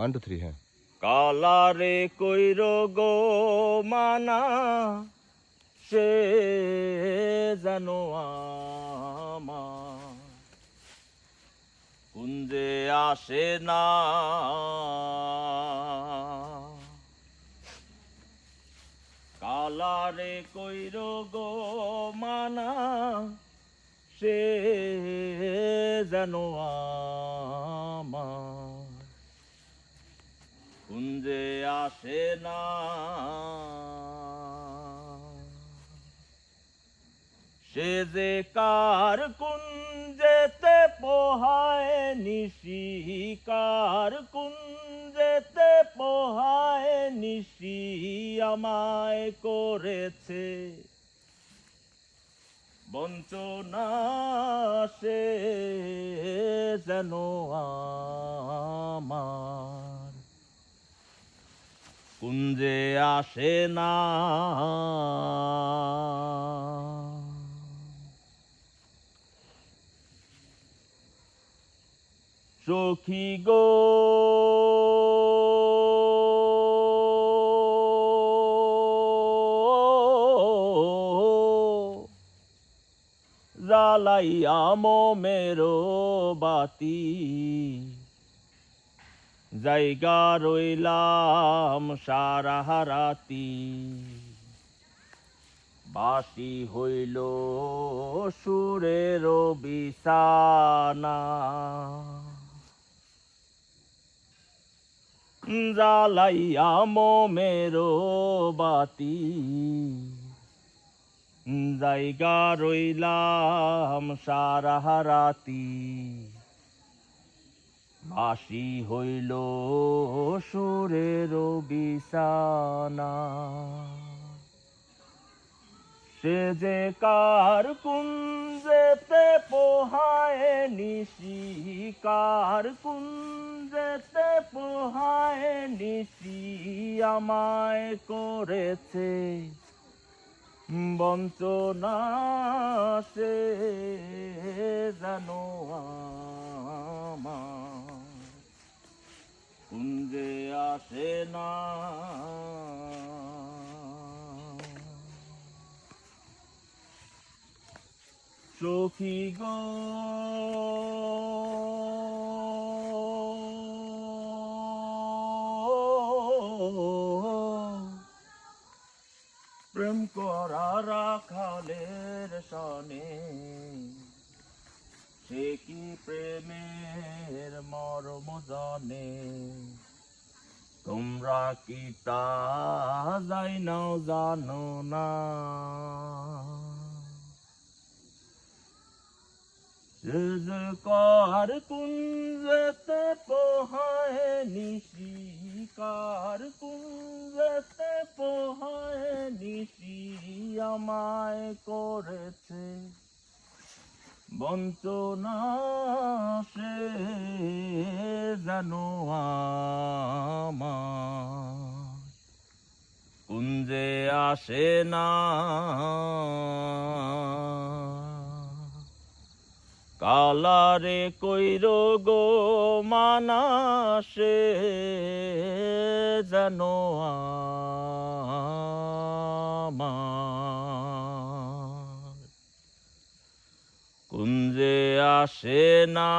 1 2 3 হ্যাঁ। কালারে কইর গো মানা সে যেন আমার কুঞ্জে আসে না। কালারে কইর গো মানা সে যেন আমার কুঞ্জে আসে না। সে যে কার কুঞ্জেতে পোহায় নিশি, কার কুঞ্জেতে পোহায় নিশি আমায় করেছে বঞ্চনা সে যেন আমার কুঞ্জে আসে না। সখী গো জ্বালাইয়া মোমেরো বাতি জায়গা রইলাম সারা রাতি। বাসি হইল সুরের বিছানা জ্বালাইয়া মোমেরো বাতি জায়গা রইলাম সারা রাতি। বাসি হইল সুরের বিছানা সে যে কার কুঞ্জেতে পোহায় নিশি, কার কুঞ্জেতে পোহায় নিশি আমায় করেছে বঞ্চনা সে যেন আমার কুঞ্জে আসে না। সখী গো প্রেম করা রাখালের সনে সে কি প্রেমের মর্ম জানে। তোমরা কি তা যাই নাও জানো না। কার কুঞ্জেতে পোহায় নিশি, কার কুঞ্জেতে পোহায় নিশি আমায় করেছে বঞ্চনা সে যেন আমার কুঞ্জে আসে না। কালারে কইর গো মানা সে যেন আমার কুঞ্জে আসে না।